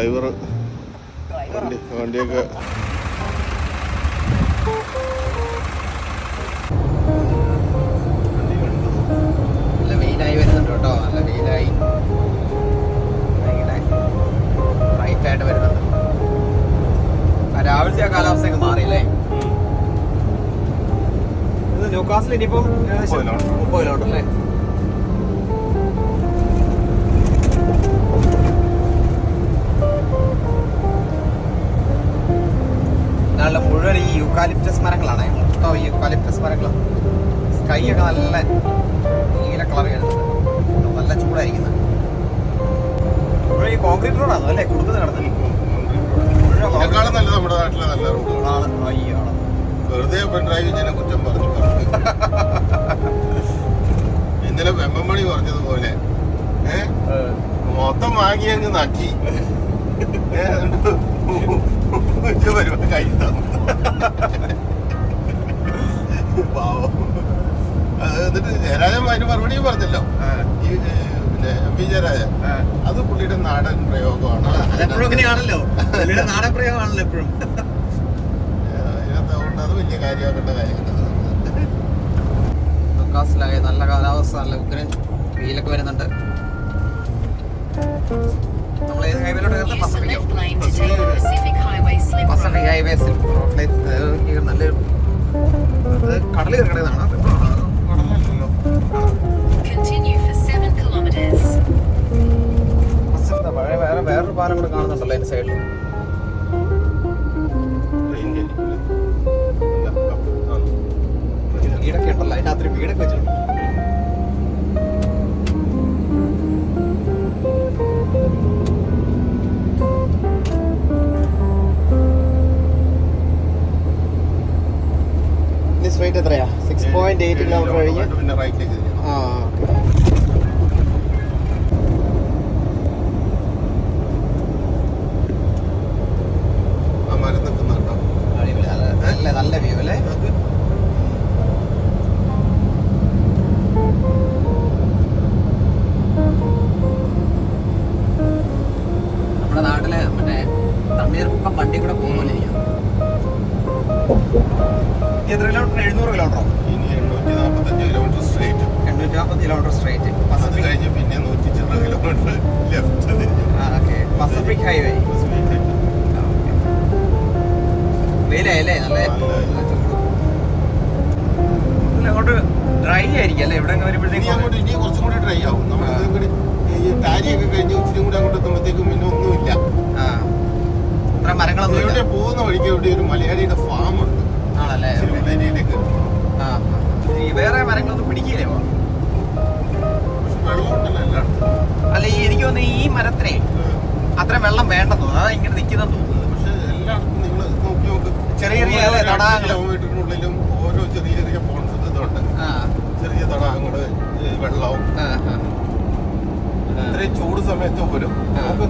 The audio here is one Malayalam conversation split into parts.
ഡ്രൈവർ വണ്ടിയൊക്കെ നല്ല വെയിലായി വരുന്നുണ്ട് കേട്ടോ. നല്ല വെയിലായി റൈറ്റായിട്ട് വരുന്നുണ്ട്. രാവിലത്തെ ആ കാലാവസ്ഥയൊക്കെ മാറിയില്ലേ? ഇത് ന്യൂകാസിൽ ഇനിയിപ്പം 30 കിലോമീറ്റർ. നല്ല മുഴുവൻ ഈ യൂക്കാലിപ്റ്റസ് മരങ്ങളാണ്. മൊത്തം ഈ യൂക്കാലിപ്റ്റസ് മരങ്ങൾ. സ്കൈ ഒക്കെ നല്ല നീല കളർ വരുന്നുണ്ട്. നല്ല ചൂടായിരിക്കുന്നത്. മുഴുവൻ ഈ കോൺക്രീറ്റ് റോഡാണ് അല്ലേ കൊടുക്കുന്നത് കിടന്നത്? നല്ലത് നമ്മുടെ നാട്ടിലെ നല്ല റോഡുകളാണ്. വെറുതെ പിണറായി വിജയനെ കുറ്റം പറഞ്ഞു. ഇന്നലെ വെമ്പമണി പറഞ്ഞതുപോലെ മൊത്തം വാങ്ങി അങ്ങ് നക്കി വരുമ്പോ കൈ തന്നു. പാവം. എന്നിട്ട് ജയരാജൻ അതിന് മറുപടിയും പറഞ്ഞല്ലോ. ഈ പിന്നെ എം പി ജയരാജൻ അത് പുള്ളിയുടെ നാടൻ പ്രയോഗമാണ്. അങ്ങനെയാണല്ലോ, നാടൻ പ്രയോഗമാണല്ലോ എപ്പോഴും. അതിനകത്ത് അത് വലിയ കാര്യമാക്കേണ്ട കാര്യമില്ല. നല്ല കാലാവസ്ഥ, നല്ല ഉഗ്രൻ വെയിലൊക്കെ വരുന്നുണ്ട്. നമ്മൾ ഏത് ഹൈവേയിലോട്ട് പസഫിക് ഹൈവേസിൽ നല്ലൊരു കടൽ കിടക്കുന്നതാണ്. വേറൊരു പാലം കൂടെ കാണുന്നുണ്ടല്ലോ അതിന്റെ സൈഡിൽ. വീടൊക്കെ ഉണ്ടല്ലോ അതിനകത്തൊരു വീടൊക്കെ വെച്ചിട്ടുണ്ട്. സ്ട്രൈറ്റ് എത്രയാ? 6.8 കിലോമീറ്റർ കഴിഞ്ഞ് പിന്നെ റൈറ്റിലേക്ക് നല്ല വ്യൂ അല്ലേ? നമ്മുടെ നാട്ടില് മറ്റേ തണ്ണീർമുക്കം വണ്ടി കൂടെ പോകുന്നില്ല. എത്ര കിലോമീറ്റർ? 700 കിലോമീറ്ററോ? 845 കിലോമീറ്റർ സ്ട്രേറ്റ്. 850 kilometre straight. അത് കഴിഞ്ഞ് പിന്നെ 100 കിലോമീറ്റർ ലെഫ്റ്റ് തിരിഞ്ഞു. Pacific highway. വെയിലായല്ലേ? നല്ല അങ്ങോട്ട് ഡ്രൈ ആയിരിക്കും അല്ലേ? ഇവിടെ വരുമ്പോഴത്തേക്കും ഇനി കുറച്ചും കൂടി ഡ്രൈ ആവും. നമ്മൾ ഈ ടാരിയൊക്കെ കഴിഞ്ഞ് ഇച്ചിരി കൂടി അങ്ങോട്ട് എത്തുമ്പോഴത്തേക്കും പിന്നെ ഒന്നുമില്ല. ഇത്ര മരങ്ങളൊന്നും ഇവിടെ പോകുന്ന വഴിക്ക് ഇവിടെ ഒരു മലയാളിയുടെ ഫാം ഉണ്ട്. ആണല്ലേ? വേറെ മരങ്ങളൊന്നും പിടിക്കില്ലേ? പക്ഷെ വെള്ളമുണ്ടല്ലോ എല്ലായിടത്തും. അല്ല, എനിക്ക് തോന്നുന്നു ഈ മരത്തിനെ അത്ര വെള്ളം വേണ്ടെന്ന് തോന്നുന്നു. അതാ ഇങ്ങനെ നിൽക്കുന്നതെന്ന് തോന്നുന്നു. പക്ഷെ എല്ലായിടത്തും നിങ്ങൾ നോക്കി നോക്ക്, ചെറിയ ചെറിയ കിലോമീറ്ററിനുള്ളിലും ഓരോ ചെറിയ ചെറിയ പോൺസ് ഇതുണ്ട്. ചെറിയ തടാകങ്ങള്, വെള്ളവും. ഇത്രയും ചൂട് സമയത്ത് പോലും ഉണ്ട്.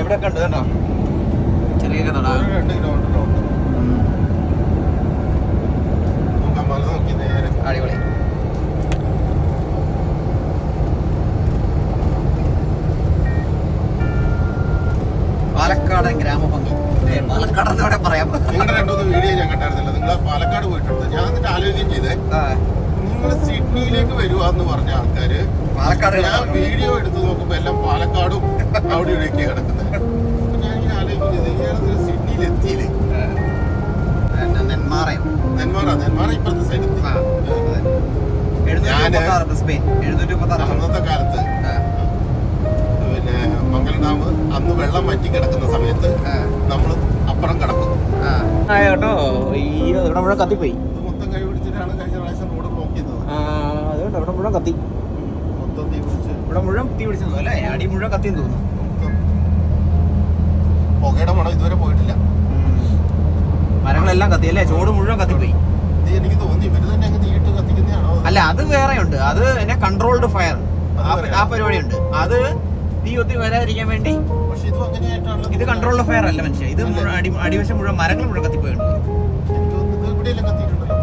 ഇവിടെ കണ്ടു കേട്ടോ, ചെറിയ തടാകം. 2 കിലോമീറ്റർ ഉണ്ട്. നോക്കാം, മല നോക്കി നേരെ. അടിപൊളി. പാലക്കാടൻ ഗ്രാമഭംഗി. പാലക്കാട് എന്നോടെ പറയാം. നിങ്ങളുടെ 2-3 വീഡിയോ ഞാൻ കണ്ടായിരുന്നല്ലോ. നിങ്ങൾ പാലക്കാട് പോയിട്ടുണ്ട്. ഞാൻ എന്നിട്ട് ആലോചിക്കുകയും ചെയ്തേ, നിങ്ങൾ സിഡ്നിയിലേക്ക് വരുവാന്ന് പറഞ്ഞ ആൾക്കാര് പാലക്കാട്. ഞാൻ വീഡിയോ എടുത്ത് നോക്കുമ്പോ എല്ലാം പാലക്കാടും അവിടെ ഇവിടെയൊക്കെ കിടക്കുന്നത്. ഞാൻ ഇങ്ങനെ ആലോചിക്കുന്നത്, ഇയാളെ സിഡ്നിയിൽ എത്തിയില്ലേ? നെന്മാറ ഇപ്പുറത്തെ സൈഡിൽ. അന്നത്തെ കാലത്ത് പിന്നെ മംഗലം ഡാം അന്ന് വെള്ളം വറ്റി കിടക്കുന്ന സമയത്ത് നമ്മൾ അപ്പുറം കിടക്കും കേട്ടോ. ഇവിടെ മുഴുവൻ കത്തിപ്പോയി. മൊത്തം കൈ പിടിച്ചിട്ടാണ് കഴിഞ്ഞ പ്രാവശ്യം റോഡ് ബ്ലോക്ക് ചെയ്തത്. അതുകൊണ്ട് ഇവിടെ മുഴുവൻ കത്തി. മൊത്തം തീ പിടിച്ച് ഇവിടെ മുഴുവൻ തീ പിടിച്ചെന്നു അല്ലേ? അടി മുഴുവൻ കത്തിന്ന് തോന്നുന്നു. പുകയുടെ മണം ഇതുവരെ പോയിട്ടില്ല. മരങ്ങളെല്ലാം കത്തിയല്ലേ? ചോട് മുഴുവൻ കത്തിപ്പോയി. എനിക്ക് തോന്നി ഇവര് തന്നെ അങ്ങ് തീയിട്ട് കത്തിക്കുന്നതാണോ? അല്ല, അത് വേറെ ഉണ്ട്. അത് എന്നെ കൺട്രോൾഡ് ഫയർ, ആ പരിപാടി ഉണ്ട്. അത് തീ ഒത്തി വരാതിരിക്കാൻ വേണ്ടി. പക്ഷെ ഇത് അങ്ങനെയായിട്ടാണ്. ഇത് കൺട്രോൾഡ് ഫയർ അല്ല മനുഷ്യ. ഇത് അടിവശം മുഴുവൻ മരങ്ങൾ മുഴുവൻ കത്തിപ്പോയുണ്ട്. ഇവിടെയെല്ലാം കത്തിയിട്ടുണ്ടല്ലോ.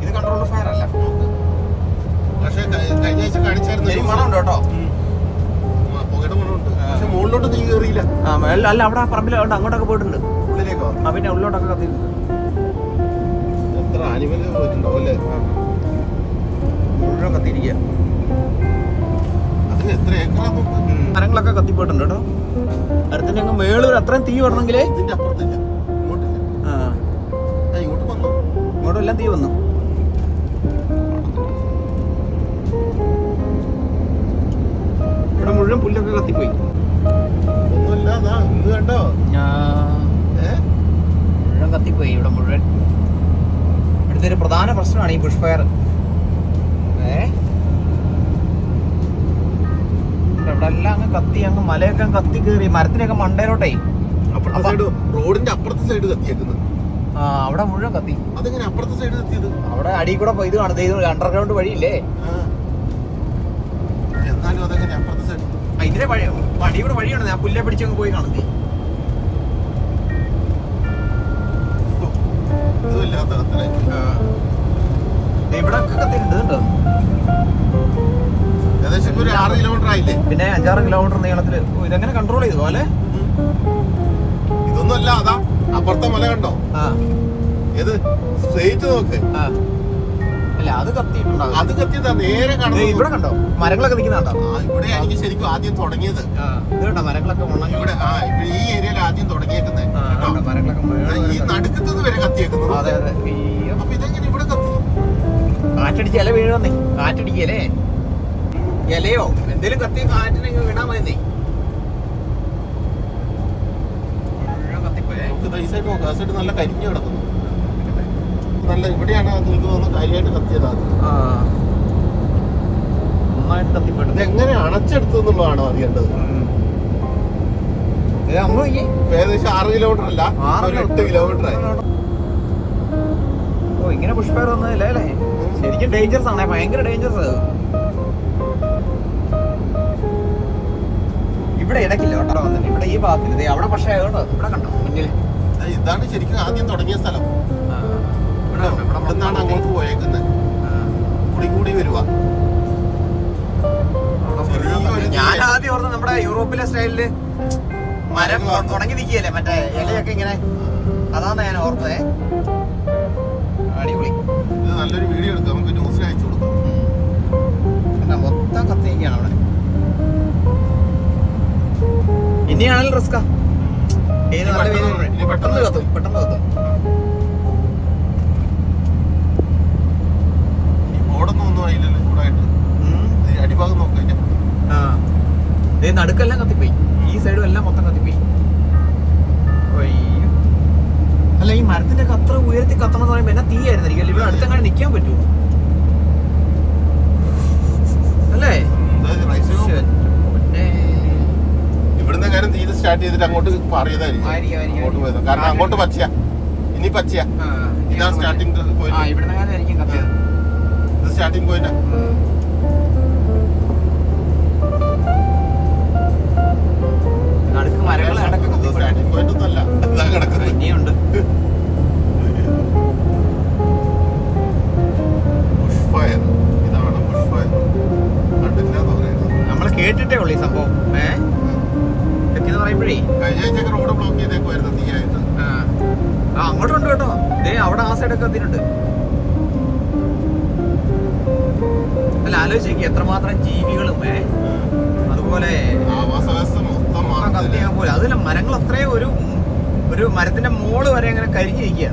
ഇത് കൺട്രോൾഡ് ഫയർ അല്ല. പക്ഷെ കഴിഞ്ഞ ആഴ്ച കാണിച്ചായിരുന്നു. മണം ഉണ്ട് കേട്ടോ, പുകയുടെ മണം ഉണ്ട്. പക്ഷെ മുകളിലോട്ട് തീ കയറിയില്ല. അല്ല അവിടെ ആ പറമ്പിൽ അങ്ങോട്ടൊക്കെ പോയിട്ടുണ്ട്. ഉള്ളിലേക്കോ? പിന്നെ ഉള്ളിലോട്ടൊക്കെ കത്തിയിട്ടുണ്ട്. എത്ര ആനിമല് പോയിട്ടുണ്ടാവും അല്ലേ? മുഴുവൻ കത്തിയിരിക്കുക. അതിന് എത്ര ഏക്കറാ നോക്ക്. മരങ്ങളൊക്കെ കത്തിപ്പോയിട്ടുണ്ട് കേട്ടോ. മരത്തിന്റെ അങ്ങ് മേളൂർ അത്രയും തീ വരണമെങ്കിലേ ഇതിന്റെ അപ്പുറത്തില്ല, ഇങ്ങോട്ടില്ല. ഇങ്ങോട്ട് വന്നു, ഇങ്ങോട്ടും എല്ലാം തീ വന്നു. ഇവിടെ മുഴുവൻ പുല്ലൊക്കെ കത്തിപ്പോയി. ഒന്നുമില്ല. ഇത് കണ്ടോ, മുഴുവൻ കത്തിപ്പോയി. ഇവിടെ മുഴുവൻ ഇവിടുത്തെ ഒരു പ്രധാന പ്രശ്നമാണ് ഈ ബുഷ് ഫയർ. ഇവിടെ എല്ലാം അങ്ങ് കത്തി, അങ്ങ് മലയൊക്കെ കത്തി കയറി മരത്തിനൊക്കെ മണ്ടയിലോട്ടേ. റോഡിന്റെ അപ്പുറത്തെ സൈഡ് കത്തിയേക്കുന്നത്. അവിടെ മുഴുവൻ കത്തി. അതെങ്ങനെ അപ്പുറത്തെ സൈഡ് കത്തിയത്? അവിടെ അടിയിൽ കൂടെ ഇത് കാണുന്നത് അണ്ടർഗ്രൗണ്ട് വഴിയില്ലേ? എന്നാലും അതെങ്ങനെ അപ്പുറത്തെ സൈഡ്? ഇതിലെ അടി കൂടെ വഴിയാണ്. ഞാൻ പുല്ലെ പിടിച്ചങ്ങ് പോയി കാണുന്നത്. ഇവിടെ ഒക്കെ കത്തിയിട്ടുണ്ട് കേട്ടോ. ഏകദേശം ഒരു 6 കിലോമീറ്റർ ആയില്ലേ? പിന്നെ 5-6 കിലോമീറ്റർ നീളത്തില്. ഇതെങ്ങനെ കൺട്രോൾ ചെയ്തു പോലെ? ഇതൊന്നുമല്ല, അതാ അപ്പുറത്തെ മല കണ്ടോ? ഏത് സ്ട്രെയിറ്റ് നോക്ക്. അല്ല അത് കത്തിയിട്ടുണ്ടാവും. അത് കത്തിയതാ നേരെ കാണുന്നത്. ഇവിടെ കണ്ടോ മരങ്ങളൊക്കെ നിൽക്കുന്നുണ്ടോ? ഇവിടെ എനിക്ക് ശരിക്കും ആദ്യം തുടങ്ങിയത്. ഇത് കണ്ടോ മരങ്ങളൊക്കെ ഇവിടെ ഈ ഏരിയയിൽ ആദ്യം തുടങ്ങിയേക്കുന്നത്. ഈ നടുക്കത്തത് വരെ കത്തിയേക്കുന്നത്. അതെ അതെ. അപ്പൊ ഇതെങ്ങനെ ഇവിടെ കത്തി? കാറ്റടിച്ച് ഇല വീഴുന്നേ. കാറ്റടിക്കല്ലേ ഇലയോ എന്തേലും കത്തി കാറ്റിനെ വീണാ മതി. നമുക്ക് ഈ സൈഡ് നോക്കാം. ആ സൈഡ് നല്ല കരിഞ്ഞു കിടക്കുന്നു. നല്ല ഇവിടെയാണ് എനിക്ക് തോന്നുന്നു കാര്യമായിട്ട് കത്തിയതാണ്. നന്നായിട്ട് കത്തിപ്പെട്ടു. ഇത് എങ്ങനെ അണച്ചെടുത്തു എന്നുള്ളതാണോ അറിയേണ്ടത്. ഏകദേശം 6 കിലോമീറ്റർ അല്ല, 8 കിലോമീറ്റർ ആയി. ഓ ഇങ്ങനെ പുഷ്പയർ വന്നതല്ലേ അല്ലേ? ശരിക്കും ഡേഞ്ചറസ് ആണേ, ഭയങ്കര ഡേഞ്ചറസ് അത്. ഇവിടെ ഇടയ്ക്കില്ല കേട്ടോ വന്നിട്ട്. ഇവിടെ ഈ ഭാഗത്തിൽ അവിടെ പക്ഷേ കേട്ടോ ഇവിടെ കണ്ടോ മുന്നിൽ. ഇതാണ് ശരിക്കും ആദ്യം തുടങ്ങിയ സ്ഥലം. ഇവിടുന്നാണ് അങ്ങോട്ട് പോയേക്കുന്നത്. കൂടി വരുവാ. ഞാൻ ആദ്യം ഓർത്ത് നമ്മുടെ യൂറോപ്പിലെ സ്റ്റൈലില് മരം ഉണങ്ങി നിൽക്കുകയല്ലേ, മറ്റേ ഇലയൊക്കെ ഇങ്ങനെ. അതാണ് ഞാൻ ഓർത്തതേ. അടിപൊളി. ഇത് നല്ലൊരു വീഡിയോ എടുക്കാം, നമുക്ക് ന്യൂസിൽ അയച്ചു കൊടുക്കാം. മൊത്തം കത്തിയിരിക്കുകയാണ് അവിടെ. ഇനിയാണെങ്കിലും റിസ്കാ. പെട്ടെന്ന് കത്തും, പെട്ടെന്ന് കത്തും. ഈ ബോർഡൊന്നും ഒന്നും ആയില്ലല്ലോ ചൂടായിട്ട്. അടിഭാഗം നോക്കാം. നടുക്കെല്ലാം കത്തിപ്പോയി. ഈ സൈഡും എല്ലാം മൊത്തം കത്തിപ്പോയി. അല്ല ഈ മരത്തിന്റെ ഒക്കെ അത്ര ഉയർത്തി കത്തണം എന്ന് പറയുമ്പോ എന്നാ തീയായിരുന്നിരിക്കും. ഇവിടെ അടുത്തെങ്ങനെ നിൽക്കാൻ പറ്റുമോ അല്ലേ? ഇവിടുന്ന് കാര്യം തീരെ സ്റ്റാർട്ട് ചെയ്തിട്ട് അങ്ങോട്ട് മാറിയതായിരിക്കും. അങ്ങോട്ട് പോയത് കാരണം അങ്ങോട്ട് പച്ചയാ, ഇനി പച്ചയാ. ഇതാണ് സ്റ്റാർട്ടിംഗ് പോയിന്റ്. ഇത് സ്റ്റാർട്ടിംഗ് പോയിന്റാ. സ്റ്റാർട്ടിംഗ് പോയിന്റ് ഒന്നല്ല, ഇതാ കിടക്കുന്നത്. ഇനിയുണ്ട്. Bush fire. ഇതാണ് ബുഷ് ഫയർ. കണ്ടില്ലാന്ന് പറയുന്നത്. നമ്മൾ കേട്ടിട്ടേ ഉള്ളൂ ഈ സംഭവം. എന്ന് പറയുമ്പോഴേ കഴിഞ്ഞ ആഴ്ച റോഡ് ബ്ലോക്ക് ചെയ്തേക്കുമായിരുന്നു തീയായിട്ട്. അങ്ങോട്ടുണ്ട് കേട്ടോ. അവിടെ ആ സൈഡൊക്കെ എത്തിയിട്ടുണ്ട്. അല്ല ആലോചിക്കുക എത്രമാത്രം ജീവികളും അതുപോലെ ആവാസ വ്യവസ്ഥ മൊത്തം കത്തിയാൻ പോലെ. അതുപോലെ മരങ്ങൾ അത്രയും ഒരു മരത്തിന്റെ മോള് വരെ അങ്ങനെ കരിഞ്ഞിരിക്കുക.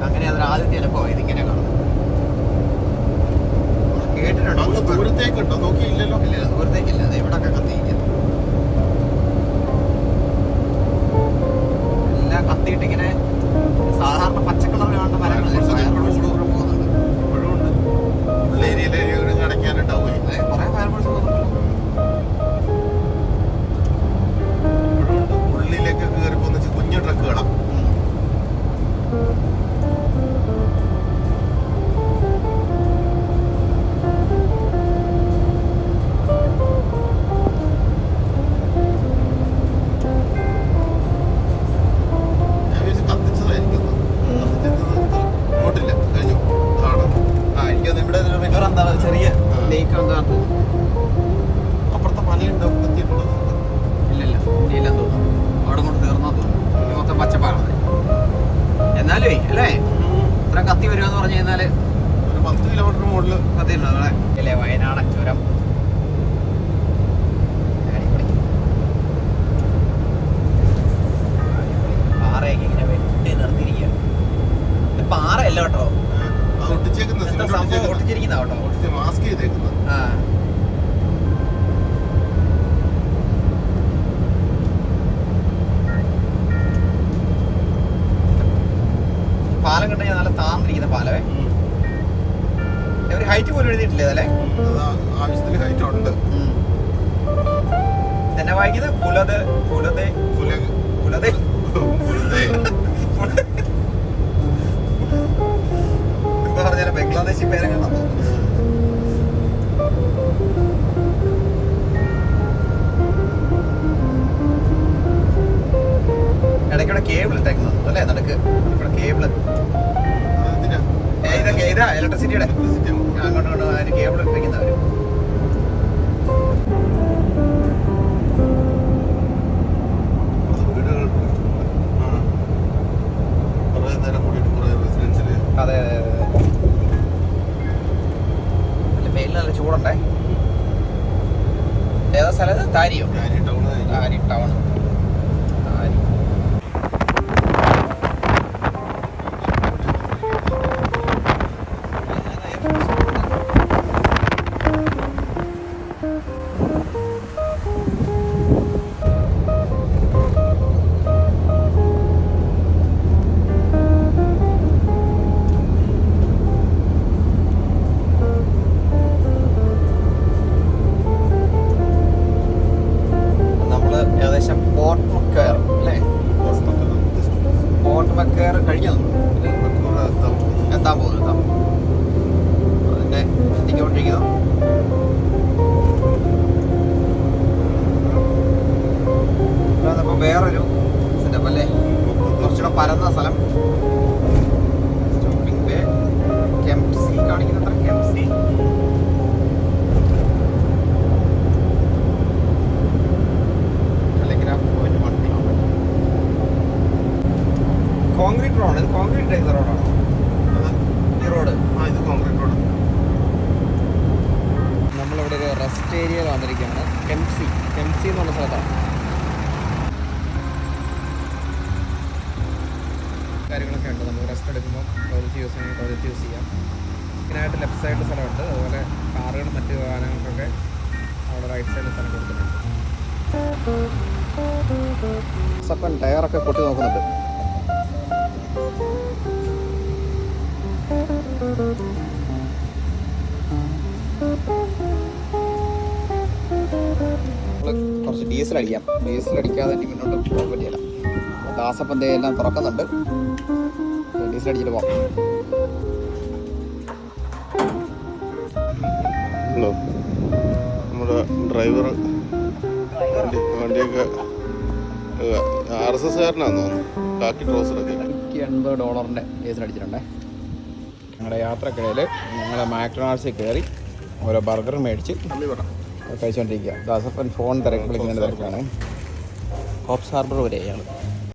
അങ്ങനെ അതൊരു ആദ്യത്തെ ചിലപ്പോ ഇതിങ്ങനെ കാണുന്നത് കേട്ടിട്ടുണ്ടോ? ദൂരത്തേക്കുണ്ടോ? നോക്കിയില്ലല്ലോ. ഇല്ല ദൂരത്തേക്കില്ല. ഇവിടെ ഒക്കെ കത്തിയിരിക്കുക. എല്ലാം കത്തിയിട്ട് ഇങ്ങനെ സാധാരണ പച്ചക്കളർ കാണുന്ന മരങ്ങളല്ലേ പോകുന്നുണ്ട്. ഇപ്പോഴും ഉണ്ട്. ഉള്ള ഏരിയയിൽ അടയ്ക്കാനുണ്ടാവും. കുറെ ഫയർഫോഴ്സ് പോകുന്നുണ്ടല്ലോ. ഇപ്പോഴും ഉണ്ട്. ഉള്ളിലേക്കൊക്കെ കയറി പോകുന്ന കുഞ്ഞു ട്രക്കുകളാണ്. പോലും എഴുതിയിട്ടില്ലേ അതല്ലേ? അത് ആവശ്യത്തിന് ഹൈറ്റ് ഉണ്ട്. തന്നെ വായിക്കുന്നത് പുലത് പുലതേ പുലതേ ഇപ്പൊ പറഞ്ഞാൽ ബംഗ്ലാദേശി പേരൊക്കെ ഇടയ്ക്കൂടെ കേബിൾ ഇട്ടേക്കുന്നത് അല്ലേ? നടക്ക് കേബിള് ഇതൊക്കെ ഇതാ ഇലക്ട്രിസിറ്റിയുടെ അങ്ങോട്ട് അതിന് കേബിൾ ഇട്ടിരിക്കുന്നവര്. അതെ അതെ അതെ വെയിൽ നല്ല ചൂടുണ്ടേ. ഏതാ സ്ഥലത്ത്? താരിയോ? താരി ടൗൺ. താരി പോർട്ട് മക്കയർ അല്ലേ? പോർട്ട് മക്കയർ കഴിഞ്ഞു എത്താൻ പോകുന്നു. അതിന്റെ എത്തിക്കൊണ്ടിരിക്കുന്നു. അപ്പൊ വേറൊരു സെറ്റപ്പ് അല്ലേ? കുറച്ചുകൂടെ പരന്ന സ്ഥലം. സ്റ്റോപ്പിംഗ് ബേ കെംപ്സി കാണിക്കുന്നത്ര കെംപ്സി. Concrete road. ഇത് കോൺക്രീറ്റ് ചെയ്ത റോഡാണോ ഈ റോഡ്? ഇത് കോൺക്രീറ്റ് റോഡ്. നമ്മളിവിടെ ഒരു റെസ്റ്റ് ഏരിയയിൽ വന്നിരിക്കുകയാണ്. കെംസി എന്ന് പറഞ്ഞ സ്ഥലത്താണ്. കാര്യങ്ങളൊക്കെ ഉണ്ട്. നമുക്ക് റെസ്റ്റ് എടുക്കുമ്പോൾ ടോയ്ലറ്റ് യൂസ് ചെയ്യണമെങ്കിൽ ടോയ്ലറ്റ് യൂസ് ചെയ്യാം. ഇതിനായിട്ട് ലെഫ്റ്റ് സൈഡിൽ സ്ഥലമുണ്ട്. അതുപോലെ കാറുകളും മറ്റ് വാഹനങ്ങൾക്കൊക്കെ അവിടെ റൈറ്റ് സൈഡിൽ സ്ഥലം കൊടുത്തിട്ടുണ്ട്. സപ്പൻ ടയറൊക്കെ പൊട്ടി നോക്കുന്നുണ്ട്. കുറച്ച് ഡീസൽ അടിക്കാം. ഡീസൽ അടിക്കാതെ ഇനി മുന്നോട്ട് പോകാൻ പറ്റില്ല. ദാസപ്പന്തെ എല്ലാം തുറക്കുന്നുണ്ട്. ഡീസൽ അടിച്ചിട്ട് പോകാം. നമ്മുടെ ഡ്രൈവർ വണ്ടിയൊക്കെ RSS കാരനാന്ന് തോന്നുന്നു. കാക്കി ട്രൗസറൊക്കെ $80 ഡീസൽ അടിച്ചിട്ടുണ്ടേ. ഞങ്ങളുടെ യാത്രക്കിടയിൽ ഞങ്ങൾ മാക്ഡൊണാൾഡ്സിൽ കയറി ഓരോ ബർഗർ മേടിച്ച് കഴിച്ചുകൊണ്ടിരിക്കുക. ദാസപ്പൻ ഫോൺ വിളിക്കുന്നതിൻ്റെ തിരക്കാണ്. കോപ്സ് ഹാർബർ വരെ ഞങ്ങൾ